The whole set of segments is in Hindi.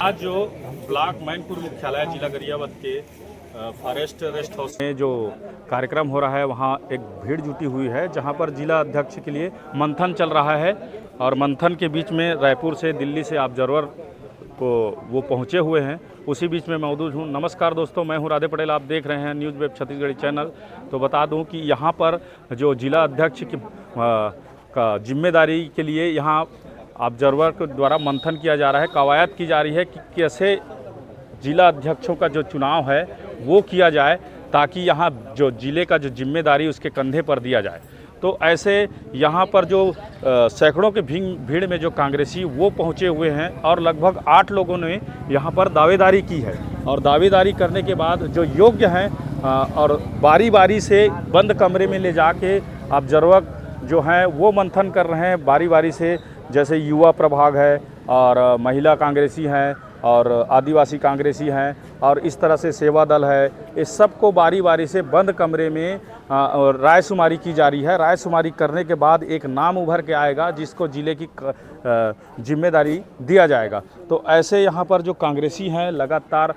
आज जो ब्लॉक मैनपुर मुख्यालय जिला गरियाबंद के फॉरेस्ट रेस्ट हाउस में जो कार्यक्रम हो रहा है वहाँ एक भीड़ जुटी हुई है, जहाँ पर जिला अध्यक्ष के लिए मंथन चल रहा है। और मंथन के बीच में रायपुर से दिल्ली से ऑब्जर्वर को वो पहुँचे हुए हैं, उसी बीच में मौजूद हूँ। नमस्कार दोस्तों, मैं हूँ राधे पटेल, आप देख रहे हैं न्यूज़ वेब छत्तीसगढ़ी चैनल। तो बता दूँ कि यहाँ पर जो जिला अध्यक्ष की का जिम्मेदारी के लिए यहाँ ऑब्जर्वर के द्वारा मंथन किया जा रहा है, कवायद की जा रही है कि कैसे जिला अध्यक्षों का जो चुनाव है वो किया जाए, ताकि यहाँ जो जिले का जो जिम्मेदारी उसके कंधे पर दिया जाए। तो ऐसे यहाँ पर जो सैकड़ों के भीड़ में जो कांग्रेसी वो पहुँचे हुए हैं और लगभग 8 लोगों ने यहाँ पर दावेदारी की है। और दावेदारी करने के बाद जो योग्य हैं और बारी बारी से बंद कमरे में ले जाके ऑब्जर्वर जो हैं वो मंथन कर रहे हैं बारी बारी से। जैसे युवा प्रभाग है और महिला कांग्रेसी हैं और आदिवासी कांग्रेसी हैं और इस तरह से सेवा दल है, इस सबको बारी बारी से बंद कमरे में रायशुमारी की जा रही है। रायशुमारी करने के बाद एक नाम उभर के आएगा जिसको जिले की जिम्मेदारी दिया जाएगा। तो ऐसे यहाँ पर जो कांग्रेसी हैं लगातार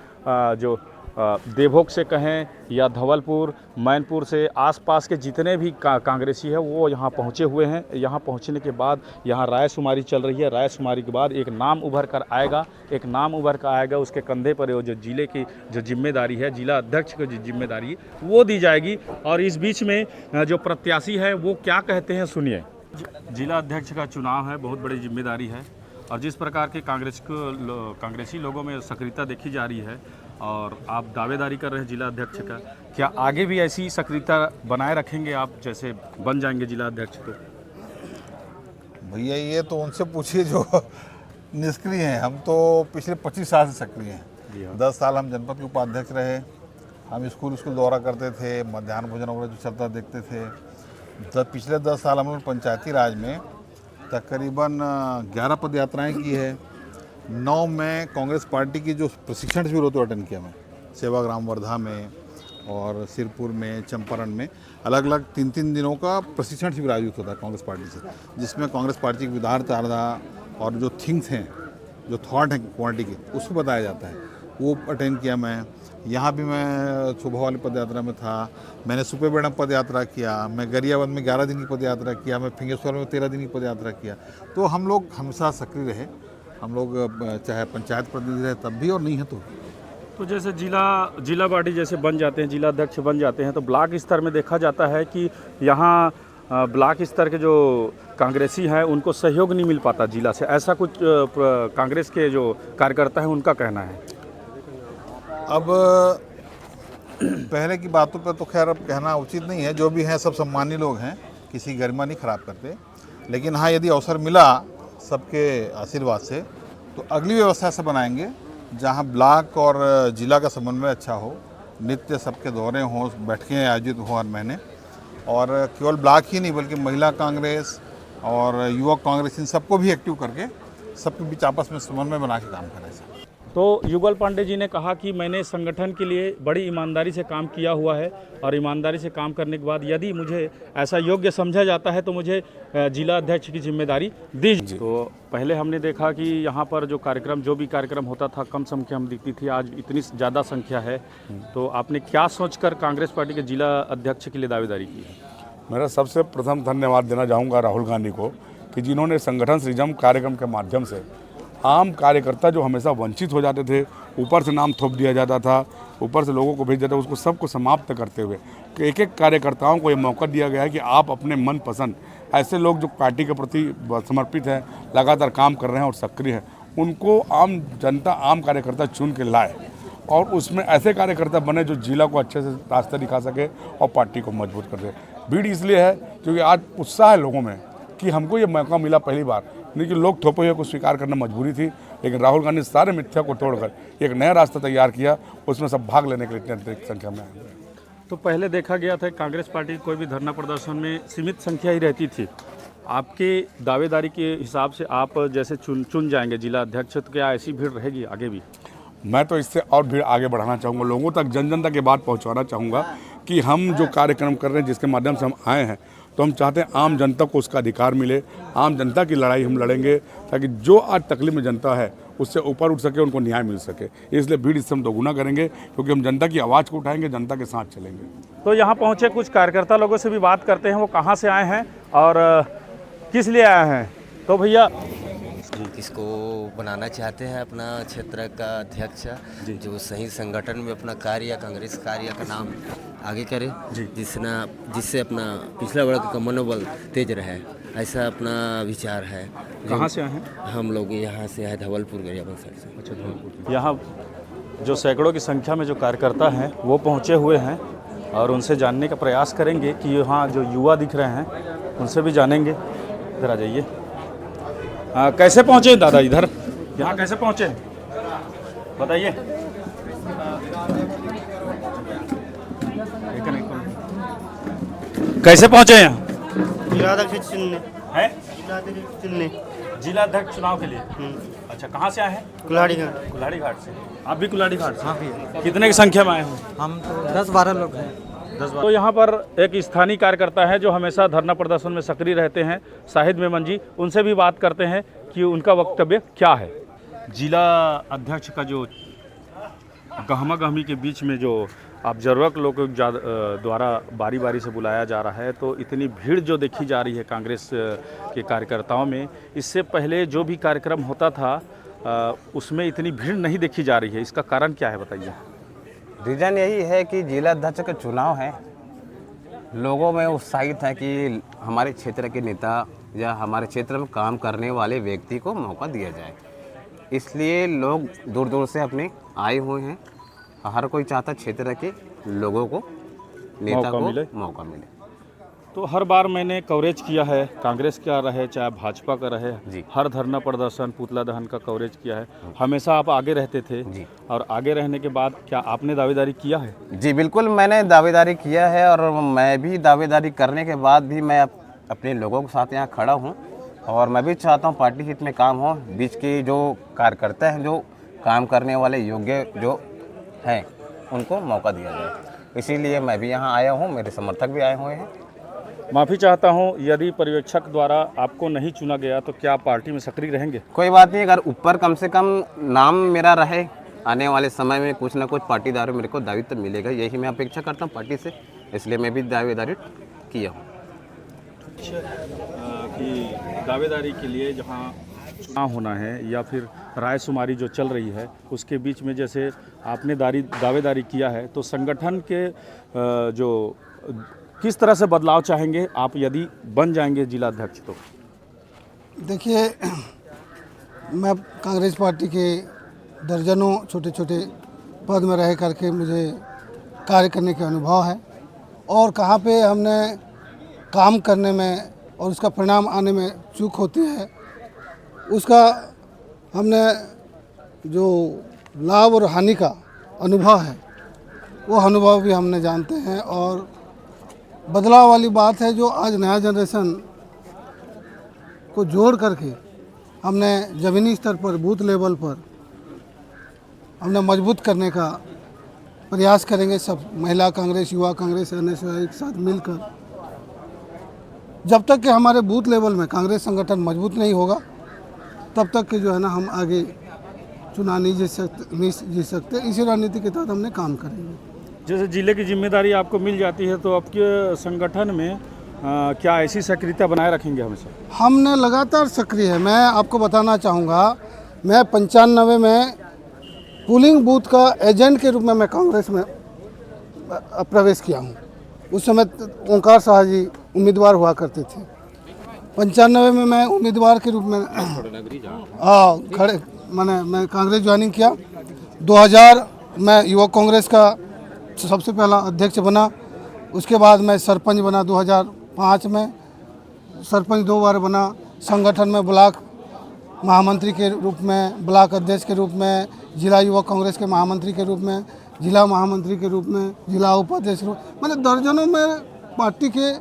जो देवभोग से कहें या धवलपुर मैनपुर से आसपास के जितने भी कांग्रेसी है वो यहाँ पहुँचे हुए हैं। यहाँ पहुँचने के बाद यहाँ रायशुमारी चल रही है। रायशुमारी के बाद एक नाम उभर कर आएगा, उसके कंधे पर वो जो जिले की जो जिम्मेदारी है, जिला अध्यक्ष की जो जिम्मेदारी वो दी जाएगी। और इस बीच में जो प्रत्याशी है वो क्या कहते हैं सुनिए। जिला अध्यक्ष का चुनाव है, बहुत बड़ी जिम्मेदारी है और जिस प्रकार के कांग्रेसी लोगों में सक्रियता देखी जा रही है और आप दावेदारी कर रहे हैं जिला अध्यक्ष का, क्या आगे भी ऐसी सक्रियता बनाए रखेंगे आप, जैसे बन जाएंगे जिला अध्यक्ष? तो भैया ये तो उनसे पूछिए जो निष्क्रिय हैं। हम तो पिछले 25 साल से सक्रिय हैं। 10 साल हम जनपद के उपाध्यक्ष रहे। हम स्कूल दौरा करते थे, मध्याह्न भोजन वगैरह जो चलता देखते थे। पिछले 10 साल हम लोग पंचायती राज में तकरीबन 11 पद यात्राएँ की है। 9 में कांग्रेस पार्टी की जो प्रशिक्षण शिविर होते अटेंड किया मैं, सेवाग्राम वर्धा में और सिरपुर में, चंपारण में, अलग अलग 3-3 दिनों का प्रशिक्षण शिविर आयोजित होता है कांग्रेस पार्टी से, जिसमें कांग्रेस पार्टी की विचारधारा और जो थिंग्स हैं, जो थॉट हैं क्वालिटी के, उसको बताया जाता है। वो अटेंड किया मैं। यहाँ भी मैं सुबह वाली पद यात्रा में था। मैंने सुपेबेड़ा पद यात्रा किया। मैं गरियाबंद में 11 दिन की पद यात्रा किया। मैं फिंगेश्वर में 13 दिन की पद यात्रा किया। तो हम लोग हमेशा सक्रिय रहे। हम लोग चाहे पंचायत प्रतिनिधि रहे तब भी और नहीं है तो जैसे जिला पार्टी जैसे बन जाते हैं, जिला अध्यक्ष बन जाते हैं, तो ब्लॉक स्तर में देखा जाता है कि यहाँ ब्लॉक स्तर के जो कांग्रेसी हैं उनको सहयोग नहीं मिल पाता जिला से, ऐसा कुछ कांग्रेस के जो कार्यकर्ता हैं उनका कहना है। अब पहले की बातों पर तो खैर अब कहना उचित नहीं है। जो भी हैं सब सम्मानी लोग हैं, किसी की गरिमा नहीं खराब करते। लेकिन हाँ, यदि अवसर मिला सबके आशीर्वाद से तो अगली व्यवस्था से बनाएंगे जहां ब्लॉक और जिला का समन्वय अच्छा हो, नित्य सबके दौरे हों, बैठकें आयोजित हों हर महीने। और केवल ब्लॉक ही नहीं बल्कि महिला कांग्रेस और युवा कांग्रेस, इन सबको भी एक्टिव करके सबके बीच आपस में समन्वय बना के काम करें। तो युगल पांडे जी ने कहा कि मैंने संगठन के लिए बड़ी ईमानदारी से काम किया हुआ है और ईमानदारी से काम करने के बाद यदि मुझे ऐसा योग्य समझा जाता है तो मुझे जिला अध्यक्ष की जिम्मेदारी दीजिए। तो पहले हमने देखा कि यहाँ पर जो भी कार्यक्रम होता था कम संख्या में दिखती थी, आज इतनी ज़्यादा संख्या है। तो आपने क्या सोचकर कांग्रेस पार्टी के जिला अध्यक्ष के लिए दावेदारी की है? मेरा सबसे प्रथम धन्यवाद देना चाहूँगा राहुल गांधी को कि जिन्होंने संगठन सृजन कार्यक्रम के माध्यम से आम कार्यकर्ता जो हमेशा वंचित हो जाते थे, ऊपर से नाम थोप दिया जाता था, ऊपर से लोगों को भेज जाता था, उसको सबको समाप्त करते हुए एक एक कार्यकर्ताओं को ये मौका दिया गया है कि आप अपने मन पसंद ऐसे लोग जो पार्टी के प्रति समर्पित हैं, लगातार काम कर रहे हैं और सक्रिय हैं, उनको आम जनता, आम कार्यकर्ता चुन के लाए और उसमें ऐसे कार्यकर्ता बने जो जिला को अच्छे से रास्ता दिखा सके और पार्टी को मजबूत कर दे। भीड़ इसलिए है क्योंकि आज उत्साह है लोगों में कि हमको ये मौका मिला पहली बार, नहीं कि लोग थोपे हुए को स्वीकार करना मजबूरी थी। लेकिन राहुल गांधी सारे मिथ्या को तोड़कर एक नया रास्ता तैयार किया, उसमें सब भाग लेने के लिए इतनी अधिक संख्या में आए। तो पहले देखा गया था कांग्रेस पार्टी कोई भी धरना प्रदर्शन में सीमित संख्या ही रहती थी। आपके दावेदारी के हिसाब से आप जैसे चुन जाएंगे जिला अध्यक्ष, तो क्या ऐसी भीड़ रहेगी आगे भी? मैं तो इससे और भीड़ आगे बढ़ाना चाहूँगा, लोगों तक जन तक ये बात पहुँचाना चाहूँगा कि हम जो कार्यक्रम कर रहे हैं, जिसके माध्यम से हम आए हैं, तो हम चाहते हैं आम जनता को उसका अधिकार मिले। आम जनता की लड़ाई हम लड़ेंगे ताकि जो आज तकलीफ में जनता है उससे ऊपर उठ सके, उनको न्याय मिल सके। इसलिए भीड़ इससे हम दोगुना करेंगे, क्योंकि हम जनता की आवाज़ को उठाएंगे, जनता के साथ चलेंगे। तो यहाँ पहुँचे कुछ कार्यकर्ता लोगों से भी बात करते हैं, वो कहाँ से आए हैं और किस लिए आए हैं। तो भैया इसको बनाना चाहते हैं अपना क्षेत्र का अध्यक्ष, जो सही संगठन में अपना कार्य, कांग्रेस कार्य का नाम आगे करे, जिससे अपना पिछड़ा वर्ग का मनोबल तेज रहे, ऐसा अपना विचार है। कहाँ से आए हैं? हम लोग यहाँ से है धवलपुर गरियाबंद साइड से। अच्छा, धवलपुर। यहाँ जो सैकड़ों की संख्या में जो कार्यकर्ता हैं वो पहुँचे हुए हैं और उनसे जानने का प्रयास करेंगे कि यहाँ जो युवा दिख रहे हैं उनसे भी जानेंगे। इधर आ जाइए। कैसे पहुँचे दादा इधर? यहाँ कैसे पहुँचे बताइए। कैसे पहुँचे यहाँ? जिलाध्यक्ष चुनने है चुनने जिलाध्यक्ष चुनाव के लिए। अच्छा, कहाँ से आए हैं? कुल्हाड़ी घाट। कुल्हाड़ी घाट से। आप भी कुल्हाड़ी घाट से? हाँ भैया, कितने की संख्या में आए हैं? हम तो 10-12 लोग हैं। तो यहाँ पर एक स्थानीय कार्यकर्ता है जो हमेशा धरना प्रदर्शन में सक्रिय रहते हैं, शाहिद मेमन जी। उनसे भी बात करते हैं कि उनका वक्तव्य क्या है। जिला अध्यक्ष का जो गहमा गहमी के बीच में जो ऑब्जर्वर लोगों द्वारा बारी बारी से बुलाया जा रहा है, तो इतनी भीड़ जो देखी जा रही है कांग्रेस के कार्यकर्ताओं में, इससे पहले जो भी कार्यक्रम होता था उसमें इतनी भीड़ नहीं देखी जा रही है। इसका कारण क्या है बताइए। रीज़न यही है कि जिला अध्यक्ष का चुनाव है, लोगों में उत्साहित है कि हमारे क्षेत्र के नेता या हमारे क्षेत्र में काम करने वाले व्यक्ति को मौका दिया जाए, इसलिए लोग दूर दूर से अपने आए हुए हैं। हर कोई चाहता क्षेत्र के लोगों को, नेता को मौका मिले। तो हर बार मैंने कवरेज किया है, कांग्रेस का रहे चाहे भाजपा का रहे जी, हर धरना प्रदर्शन, पुतला दहन का कवरेज किया है। हमेशा आप आगे रहते थे जी, और आगे रहने के बाद क्या आपने दावेदारी किया है? जी बिल्कुल, मैंने दावेदारी किया है और मैं भी दावेदारी करने के बाद भी मैं अपने लोगों के साथ यहाँ खड़ा हूँ और मैं भी चाहता हूँ पार्टी हित में काम हो। बीच के जो कार्यकर्ता हैं, जो काम करने वाले योग्य जो हैं, उनको मौका दिया जाए, इसीलिए मैं भी यहाँ आया हूँ। मेरे समर्थक भी आए हुए हैं। माफ़ी चाहता हूँ, यदि पर्यवेक्षक द्वारा आपको नहीं चुना गया तो क्या आप पार्टी में सक्रिय रहेंगे? कोई बात नहीं, अगर ऊपर कम से कम नाम मेरा रहे, आने वाले समय में कुछ ना कुछ पार्टीदारों मेरे को दायित्व मिलेगा, यही मैं अपेक्षा करता हूँ पार्टी से, इसलिए मैं भी दावेदारी किया हूँ। कि दावेदारी के लिए जहाँ चुनाव होना है या फिर रायशुमारी जो चल रही है उसके बीच में जैसे आपने दावेदारी किया है, तो संगठन के जो किस तरह से बदलाव चाहेंगे आप यदि बन जाएंगे जिला अध्यक्ष? तो देखिए, मैं कांग्रेस पार्टी के दर्जनों छोटे छोटे पद में रह करके मुझे कार्य करने के अनुभव है और कहाँ पे हमने काम करने में और उसका परिणाम आने में चूक होती है, उसका हमने जो लाभ और हानि का अनुभव है वो अनुभव भी हमने जानते हैं। और बदलाव वाली बात है जो आज नया जनरेशन को जोड़ करके हमने ज़मीनी स्तर पर, बूथ लेवल पर हमने मजबूत करने का प्रयास करेंगे। सब महिला कांग्रेस, युवा कांग्रेस, NSY एक साथ मिलकर, जब तक कि हमारे बूथ लेवल में कांग्रेस संगठन मजबूत नहीं होगा तब तक कि जो है ना हम आगे चुनाव नहीं जीत सकते। इसी रणनीति के तहत हमने काम करेंगे। जैसे जिले की जिम्मेदारी आपको मिल जाती है तो आपके संगठन में क्या ऐसी सक्रियता बनाए रखेंगे हमेशा? हमने लगातार सक्रिय है। मैं आपको बताना चाहूँगा, मैं 95 में पोलिंग बूथ का एजेंट के रूप में मैं कांग्रेस में प्रवेश किया हूँ। उस समय ओंकार शाह जी उम्मीदवार हुआ करते थे। 95 में मैं उम्मीदवार के रूप में मैं कांग्रेस ज्वाइनिंग किया। 2000 मैं युवक कांग्रेस का सबसे पहला अध्यक्ष बना। उसके बाद मैं सरपंच बना 2005 में, सरपंच 2 बार बना। संगठन में ब्लॉक महामंत्री के रूप में, ब्लॉक अध्यक्ष के रूप में, जिला युवक कांग्रेस के महामंत्री के रूप में, जिला महामंत्री के रूप में, जिला उपाध्यक्ष के रूप में, मैंने दर्जनों में पार्टी के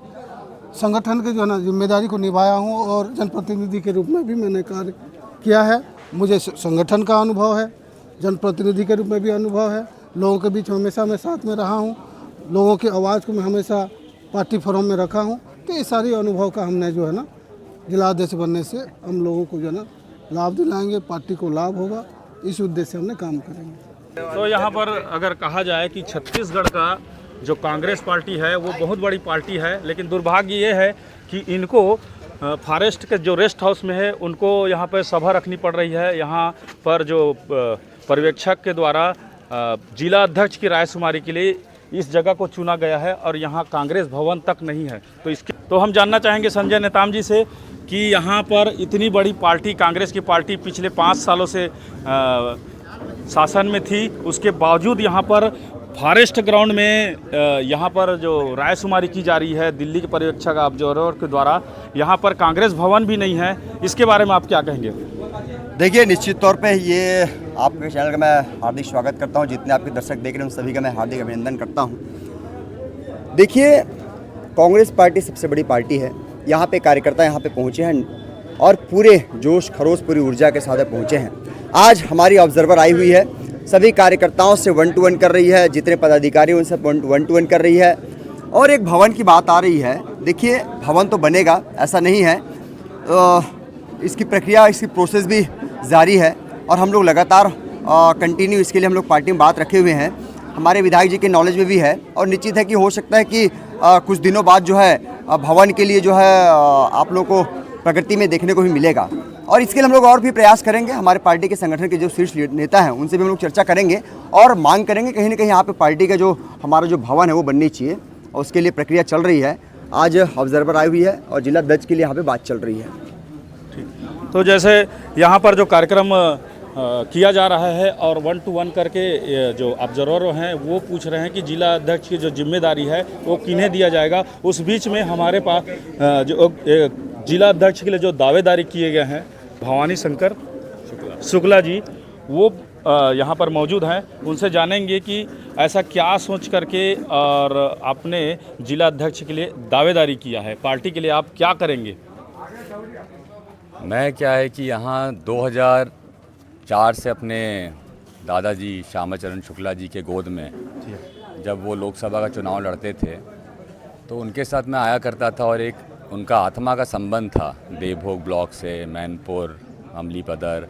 संगठन के जो है ना जिम्मेदारी को निभाया हूँ और जनप्रतिनिधि के रूप में भी मैंने कार्य किया है। मुझे संगठन का अनुभव है, जनप्रतिनिधि के रूप में भी अनुभव है। लोगों के बीच हमेशा मैं साथ में रहा हूँ, लोगों की आवाज़ को मैं हमेशा पार्टी फोरम में रखा हूँ। तो ये सारी अनुभव का हमने जो है ना जिला अध्यक्ष बनने से हम लोगों को जो है ना लाभ दिलाएंगे, पार्टी को लाभ होगा, इस उद्देश्य से हमने काम करेंगे। तो यहाँ पर अगर कहा जाए कि छत्तीसगढ़ का जो कांग्रेस पार्टी है वो बहुत बड़ी पार्टी है, लेकिन दुर्भाग्य ये है कि इनको फॉरेस्ट के जो रेस्ट हाउस में है उनको यहाँ पर सभा रखनी पड़ रही है। यहाँ पर जो पर्यवेक्षक के द्वारा जिला अध्यक्ष की रायशुमारी के लिए इस जगह को चुना गया है और यहाँ कांग्रेस भवन तक नहीं है। तो हम जानना चाहेंगे संजय नेताम जी से कि यहाँ पर इतनी बड़ी पार्टी, कांग्रेस की पार्टी पिछले 5 सालों से शासन में थी, उसके बावजूद यहाँ पर फॉरेस्ट ग्राउंड में यहाँ पर जो रायशुमारी की जा रही है दिल्ली के पर्यवेक्षक ऑब्जर्वर के द्वारा, यहाँ पर कांग्रेस भवन भी नहीं है। इसके बारे में आप क्या कहेंगे? देखिए, निश्चित तौर पे ये आपके चैनल का मैं हार्दिक स्वागत करता हूँ। जितने आपके दर्शक देख रहे हैं उन सभी का मैं हार्दिक अभिनंदन करता हूँ। देखिए, कांग्रेस पार्टी सबसे बड़ी पार्टी है। यहाँ पे कार्यकर्ता यहाँ पे पहुँचे हैं और पूरे जोश खरोश, पूरी ऊर्जा के साथ पहुँचे हैं। आज हमारी ऑब्जर्वर आई हुई है, सभी कार्यकर्ताओं से 1 to 1 कर रही है, जितने पदाधिकारी उनसे 1 to 1 कर रही है। और एक भवन की बात आ रही है। देखिए, भवन तो बनेगा, ऐसा नहीं है, इसकी प्रक्रिया, इसकी प्रोसेस भी जारी है और हम लोग लगातार कंटिन्यू इसके लिए हम लोग पार्टी में बात रखे हुए हैं। हमारे विधायक जी के नॉलेज में भी है और निश्चित है कि हो सकता है कि कुछ दिनों बाद जो है भवन के लिए जो है आप लोगों को प्रगति में देखने को भी मिलेगा और इसके लिए हम लोग और भी प्रयास करेंगे। हमारे पार्टी के संगठन के जो शीर्ष नेता हैं उनसे भी हम लोग चर्चा करेंगे और मांग करेंगे कहीं ना कहीं यहाँ पे पार्टी का जो हमारा जो भवन है वो बननी चाहिए और उसके लिए प्रक्रिया चल रही है। आज ऑब्जर्वर आई हुई है और जिला अध्यक्ष के लिए यहाँ पे बात चल रही है। तो जैसे यहाँ पर जो कार्यक्रम किया जा रहा है और 1 to 1 करके जो ऑब्जर्वर हैं वो पूछ रहे हैं कि जिला अध्यक्ष की जो जिम्मेदारी है वो किन्हें दिया जाएगा। उस बीच में हमारे पास जो जिला अध्यक्ष के लिए जो दावेदारी किए गए हैं भवानी शंकर शुक्ला जी, वो यहाँ पर मौजूद हैं। उनसे जानेंगे कि ऐसा क्या सोच करके और आपने जिला अध्यक्ष के लिए दावेदारी किया है, पार्टी के लिए आप क्या करेंगे? मैं क्या है कि यहाँ 2004 से अपने दादाजी श्यामाचरण शुक्ला जी के गोद में जब वो लोकसभा का चुनाव लड़ते थे तो उनके साथ मैं आया करता था और एक उनका आत्मा का संबंध था। देवभोग ब्लॉक से, मैनपुर, अमलीपदर,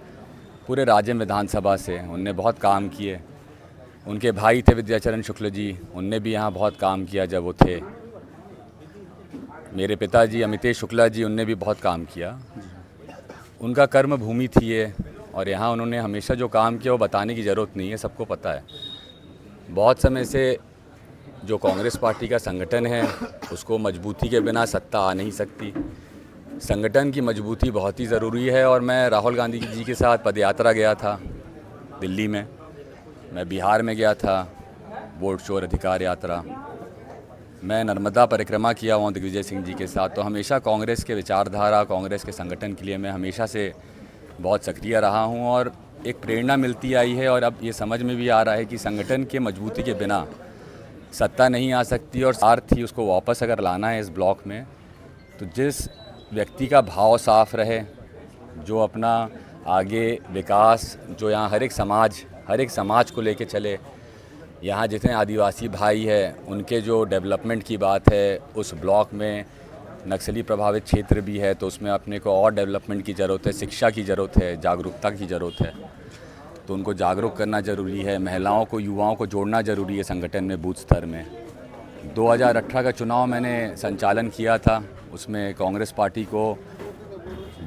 पूरे राज्य विधानसभा से उनने बहुत काम किए। उनके भाई थे विद्याचरण शुक्ल जी, उनने भी यहाँ बहुत काम किया जब वो थे। मेरे पिताजी अमितेश शुक्ला जी, उनने भी बहुत काम किया। उनका कर्म भूमि थी ये और यहाँ उन्होंने हमेशा जो काम किया वो बताने की ज़रूरत नहीं है, सबको पता है। बहुत समय से जो कांग्रेस पार्टी का संगठन है उसको मजबूती के बिना सत्ता आ नहीं सकती। संगठन की मजबूती बहुत ही ज़रूरी है और मैं राहुल गांधी जी के साथ पदयात्रा गया था दिल्ली में, मैं बिहार में गया था वोट चोर अधिकार यात्रा, मैं नर्मदा परिक्रमा किया हूँ दिग्विजय सिंह जी के साथ। तो हमेशा कांग्रेस के विचारधारा, कांग्रेस के संगठन के लिए मैं हमेशा से बहुत सक्रिय रहा हूँ और एक प्रेरणा मिलती आई है और अब ये समझ में भी आ रहा है कि संगठन के मजबूती के बिना सत्ता नहीं आ सकती और साथ ही उसको वापस अगर लाना है इस ब्लॉक में तो जिस व्यक्ति का भाव साफ रहे, जो अपना आगे विकास, जो यहाँ हर एक समाज को लेके चले, यहाँ जितने आदिवासी भाई हैं उनके जो डेवलपमेंट की बात है, उस ब्लॉक में नक्सली प्रभावित क्षेत्र भी है तो उसमें अपने को और डेवलपमेंट की ज़रूरत है, शिक्षा की ज़रूरत है, जागरूकता की ज़रूरत है। तो उनको जागरूक करना ज़रूरी है, महिलाओं को, युवाओं को जोड़ना ज़रूरी है संगठन में बूथ स्तर में। 2018 का चुनाव मैंने संचालन किया था, उसमें कांग्रेस पार्टी को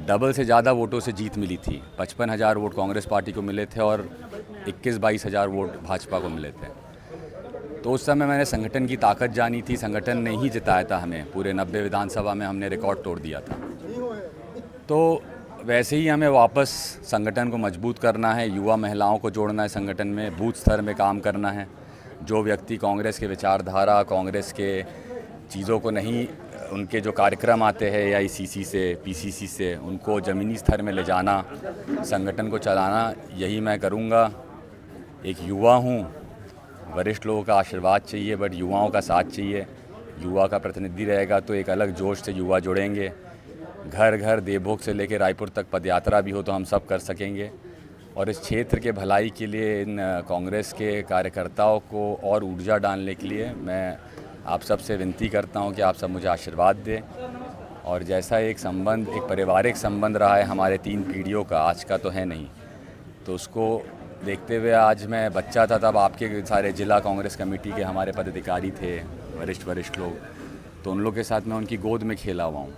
डबल से ज़्यादा वोटों से जीत मिली थी। 55,000 वोट कांग्रेस पार्टी को मिले थे और 21-22 हज़ार वोट भाजपा को मिले थे। तो उस समय मैंने संगठन की ताकत जानी थी, संगठन ने ही जिताया था हमें, पूरे 90 विधानसभा में हमने रिकॉर्ड तोड़ दिया था। तो वैसे ही हमें वापस संगठन को मजबूत करना है, युवा महिलाओं को जोड़ना है संगठन में, बूथ स्तर में काम करना है। जो व्यक्ति कांग्रेस के विचारधारा, कांग्रेस के चीज़ों को नहीं, उनके जो कार्यक्रम आते हैं AICC से, PCC से, उनको ज़मीनी स्तर में ले जाना, संगठन को चलाना, यही मैं करूँगा। एक युवा हूँ, वरिष्ठ लोगों का आशीर्वाद चाहिए बट युवाओं का साथ चाहिए। युवा का प्रतिनिधि रहेगा तो एक अलग जोश से युवा जुड़ेंगे। घर घर देवभोग से लेकर रायपुर तक पदयात्रा भी हो तो हम सब कर सकेंगे और इस क्षेत्र के भलाई के लिए इन कांग्रेस के कार्यकर्ताओं को और ऊर्जा डालने के लिए मैं आप सब से विनती करता हूं कि आप सब मुझे आशीर्वाद दें और जैसा एक संबंध, एक पारिवारिक संबंध रहा है हमारे 3 पीढ़ियों का, आज का तो है नहीं, तो उसको देखते हुए आज मैं बच्चा था तब आपके सारे जिला कांग्रेस कमेटी के हमारे पदाधिकारी थे, वरिष्ठ लोग, तो उन लोग के साथ मैं उनकी गोद में खेला हुआ हूँ।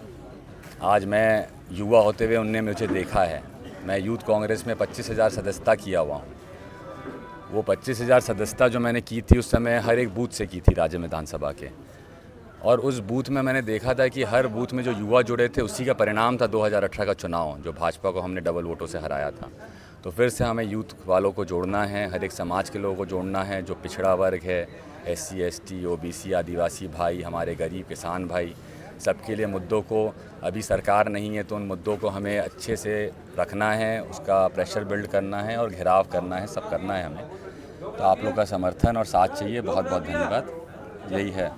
आज मैं युवा होते हुए उनने मुझे देखा है। मैं यूथ कांग्रेस में 25,000 सदस्यता किया हुआ हूँ। वो 25,000 सदस्यता जो मैंने की थी उस समय हर एक बूथ से की थी राज्य विधानसभा के, और उस बूथ में मैंने देखा था कि हर बूथ में जो युवा जुड़े थे उसी का परिणाम था 2018 का चुनाव, जो भाजपा को हमने डबल वोटों से हराया था। तो फिर से हमें यूथ वालों को जोड़ना है, हर एक समाज के लोगों को जोड़ना है, जो पिछड़ा वर्ग है, SC ST OBC आदिवासी भाई, हमारे गरीब किसान भाई, सबके लिए मुद्दों को, अभी सरकार नहीं है तो उन मुद्दों को हमें अच्छे से रखना है, उसका प्रेशर बिल्ड करना है और घेराव करना है, सब करना है हमें। तो आप लोग का समर्थन और साथ चाहिए। बहुत बहुत धन्यवाद। यही है।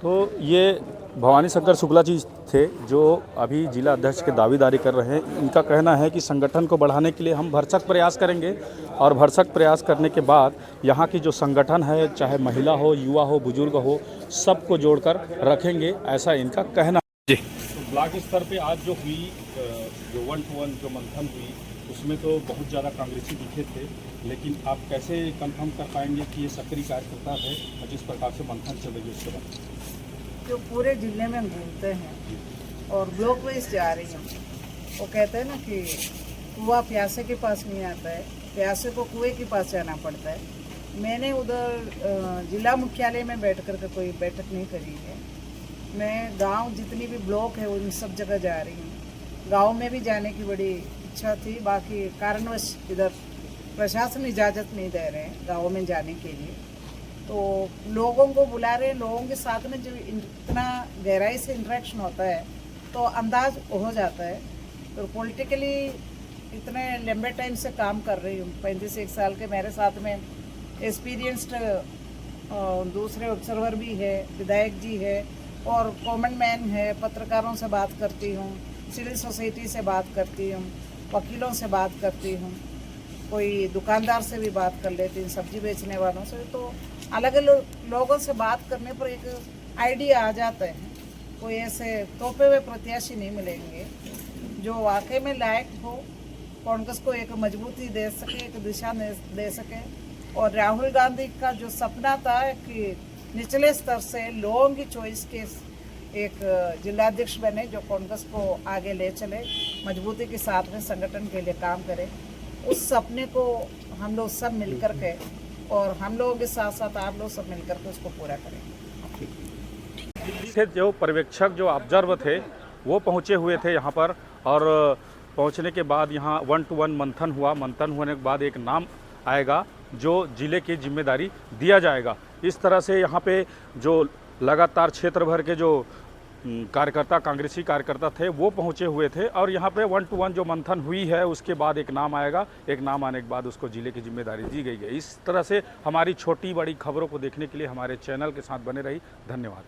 तो ये भवानी शंकर शुक्ला जी थे जो अभी जिला अध्यक्ष के दावेदारी कर रहे हैं। इनका कहना है कि संगठन को बढ़ाने के लिए हम भरसक प्रयास करेंगे और भरसक प्रयास करने के बाद यहाँ की जो संगठन है, चाहे महिला हो, युवा हो, बुजुर्ग हो, सबको जोड़कर रखेंगे, ऐसा इनका कहना है। तो ब्लॉक स्तर पे आज जो हुई, जो 1-to-1 जो मंथन हुई, उसमें तो बहुत ज़्यादा कांग्रेसी दिखे थे, लेकिन आप कैसे कंफर्म कर पाएंगे कि ये सक्रिय कार्यकर्ता है और जिस प्रकार से मंथन चलेगी उसके बाद? जो पूरे जिले में घूमते हैं और ब्लॉक वाइज जा रही हूँ, वो कहते हैं ना कि कुआं प्यासे के पास नहीं आता है, प्यासे को कुएं के पास जाना पड़ता है। मैंने उधर जिला मुख्यालय में बैठ कर के कोई बैठक नहीं करी है। मैं गांव जितनी भी ब्लॉक है उन सब जगह जा रही हूँ। गांव में भी जाने की बड़ी इच्छा थी, बाकी कारणवश इधर प्रशासन इजाज़त नहीं दे रहे हैं गाँव में जाने के लिए। तो लोगों को बुला रहे हैं, लोगों के साथ में जो इतना गहराई से इंटरेक्शन होता है तो अंदाज हो जाता है। तो पॉलिटिकली इतने लंबे टाइम से काम कर रही हूँ, 35 साल के मेरे साथ में एक्सपीरियंस्ड दूसरे ऑब्जर्वर भी है, विधायक जी है और कॉमन मैन है, पत्रकारों से बात करती हूँ, सिविल सोसाइटी से बात करती हूँ, वकीलों से बात करती हूँ, कोई दुकानदार से भी बात कर लेती हूँ, सब्जी बेचने वालों से। तो अलग अलग लोगों से बात करने पर एक आइडिया आ जाता है। कोई ऐसे तोपे हुए प्रत्याशी नहीं मिलेंगे जो वाकई में लायक हो, कांग्रेस को एक मजबूती दे सके, एक दिशा दे सके। और राहुल गांधी का जो सपना था कि निचले स्तर से लोगों की चॉइस के एक जिलाध्यक्ष बने जो कांग्रेस को आगे ले चले, मजबूती के साथ में संगठन के लिए काम करे, उस सपने को हम लोग सब मिलकर के और हम लोगों के साथ साथ आप लोग सब मिलकर के उसको पूरा करेंगे। से जो पर्यवेक्षक, जो ऑब्जर्वर थे, वो पहुँचे हुए थे यहाँ पर, और पहुँचने के बाद यहाँ 1-to-1 मंथन हुआ। मंथन होने के बाद एक नाम आएगा जो जिले की जिम्मेदारी दिया जाएगा। इस तरह से यहाँ पे जो लगातार क्षेत्र भर के जो कार्यकर्ता, कांग्रेसी कार्यकर्ता थे, वो पहुँचे हुए थे और यहाँ पे 1-to-1 जो मंथन हुई है उसके बाद एक नाम आएगा। एक नाम आने के बाद उसको जिले की जिम्मेदारी दी गई है। इस तरह से हमारी छोटी बड़ी खबरों को देखने के लिए हमारे चैनल के साथ बने रही। धन्यवाद।